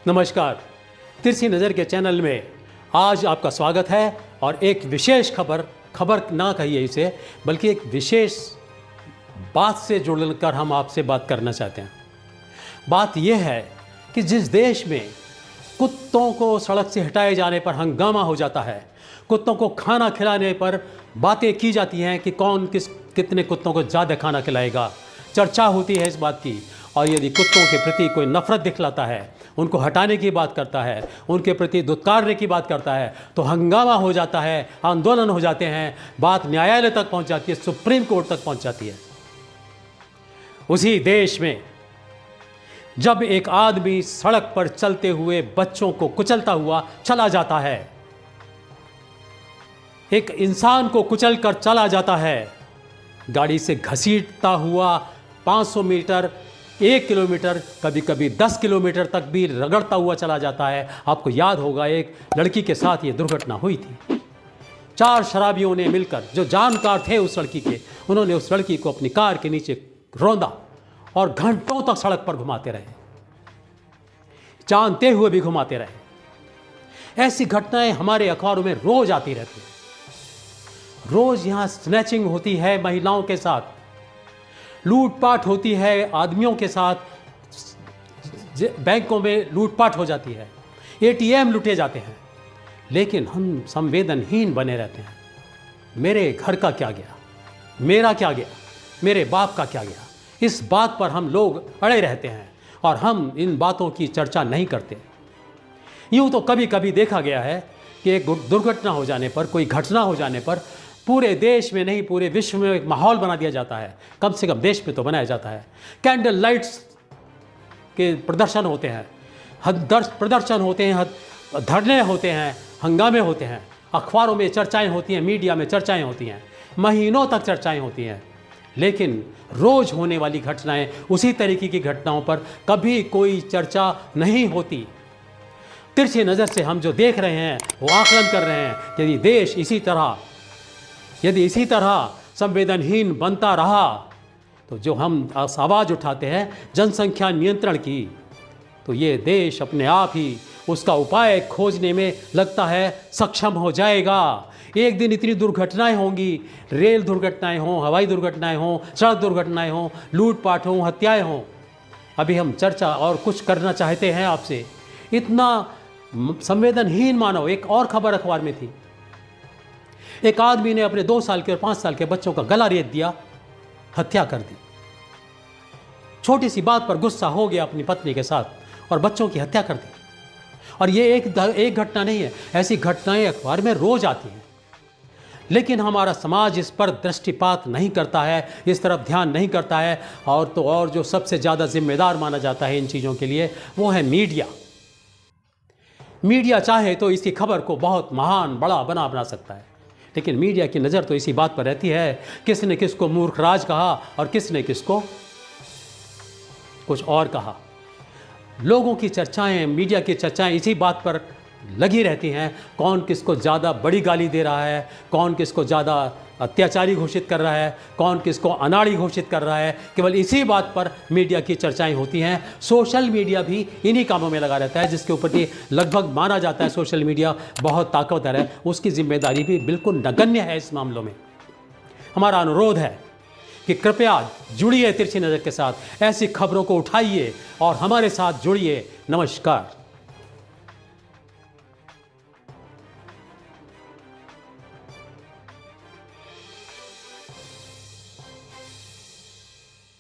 नमस्कार। तिरछी नज़र के चैनल में आज आपका स्वागत है और एक विशेष खबर ना कहिए इसे, बल्कि एक विशेष बात से जुड़कर हम आपसे बात करना चाहते हैं। बात यह है कि जिस देश में कुत्तों को सड़क से हटाए जाने पर हंगामा हो जाता है, कुत्तों को खाना खिलाने पर बातें की जाती हैं कि कौन कितने कुत्तों को ज़्यादा खाना खिलाएगा, चर्चा होती है इस बात की, और यदि कुत्तों के प्रति कोई नफरत दिखलाता है, उनको हटाने की बात करता है, उनके प्रति दुत्कारने की बात करता है, तो हंगामा हो जाता है, आंदोलन हो जाते हैं, बात न्यायालय तक पहुंच जाती है, सुप्रीम कोर्ट तक पहुंच जाती है। उसी देश में जब एक आदमी सड़क पर चलते हुए बच्चों को कुचलता हुआ चला जाता है, एक इंसान को कुचल कर चला जाता है, गाड़ी से घसीटता हुआ 500 मीटर, 1 किलोमीटर, कभी कभी 10 किलोमीटर तक भी रगड़ता हुआ चला जाता है। आपको याद होगा एक लड़की के साथ ये दुर्घटना हुई थी। 4 शराबियों ने मिलकर, जो जानकार थे उस लड़की के, उन्होंने उस लड़की को अपनी कार के नीचे रौंदा और घंटों तक सड़क पर घुमाते रहे, जानते हुए भी घुमाते रहे। ऐसी घटनाएं हमारे अखबारों में रोज आती रहती हैं। रोज यहां स्नैचिंग होती है महिलाओं के साथ, लूटपाट होती है आदमियों के साथ, बैंकों में लूटपाट हो जाती है, एटीएम लूटे जाते हैं, लेकिन हम संवेदनहीन बने रहते हैं। मेरे घर का क्या गया, मेरा क्या गया, मेरे बाप का क्या गया, इस बात पर हम लोग अड़े रहते हैं और हम इन बातों की चर्चा नहीं करते। यूँ तो कभी कभी देखा गया है कि एक दुर्घटना हो जाने पर, कोई घटना हो जाने पर पूरे देश में नहीं पूरे विश्व में एक माहौल बना दिया जाता है, कम से कम देश में तो बनाया जाता है। कैंडल लाइट्स के प्रदर्शन होते हैं, प्रदर्शन होते हैं, धरने होते हैं, हंगामे होते हैं, अखबारों में चर्चाएं होती हैं, मीडिया में चर्चाएं होती हैं, महीनों तक चर्चाएं होती हैं, लेकिन रोज़ होने वाली घटनाएं, उसी तरीके की घटनाओं पर कभी कोई चर्चा नहीं होती। तिरछी नज़र से हम जो देख रहे हैं वो आकलन कर रहे हैं कि यदि इसी तरह संवेदनहीन बनता रहा तो जो हम आवाज़ उठाते हैं जनसंख्या नियंत्रण की, तो ये देश अपने आप ही उसका उपाय खोजने में लगता है सक्षम हो जाएगा। एक दिन इतनी दुर्घटनाएं होंगी, रेल दुर्घटनाएं हों, हवाई दुर्घटनाएं हों, सड़क दुर्घटनाएं हों, लूटपाट हों, हत्याएं हों। अभी हम चर्चा और कुछ करना चाहते हैं आपसे। इतना संवेदनहीन मानव। एक और खबर अखबार में थी, एक आदमी ने अपने 2 साल के और 5 साल के बच्चों का गला रेत दिया, हत्या कर दी। छोटी सी बात पर गुस्सा हो गया अपनी पत्नी के साथ और बच्चों की हत्या कर दी। और ये एक घटना नहीं है, ऐसी घटनाएं अखबार में रोज आती हैं, लेकिन हमारा समाज इस पर दृष्टिपात नहीं करता है, इस तरफ ध्यान नहीं करता है। और जो सबसे ज़्यादा जिम्मेदार माना जाता है इन चीज़ों के लिए वो है मीडिया। मीडिया चाहे तो इसकी खबर को बहुत महान बना सकता है, लेकिन मीडिया की नज़र तो इसी बात पर रहती है किसने किसको मूर्खराज कहा और किसने किसको कुछ और कहा। लोगों की चर्चाएं, मीडिया की चर्चाएं इसी बात पर लगी रहती हैं, कौन किसको ज़्यादा बड़ी गाली दे रहा है, कौन किसको ज़्यादा अत्याचारी घोषित कर रहा है, कौन किसको अनाड़ी घोषित कर रहा है। केवल इसी बात पर मीडिया की चर्चाएं होती हैं। सोशल मीडिया भी इन्हीं कामों में लगा रहता है, जिसके ऊपर कि लगभग माना जाता है सोशल मीडिया बहुत ताकतवर है, उसकी जिम्मेदारी भी बिल्कुल नगण्य है। इस मामलों में हमारा अनुरोध है कि कृपया जुड़िए तिरछी नज़र के साथ, ऐसी खबरों को उठाइए और हमारे साथ जुड़िए। नमस्कार।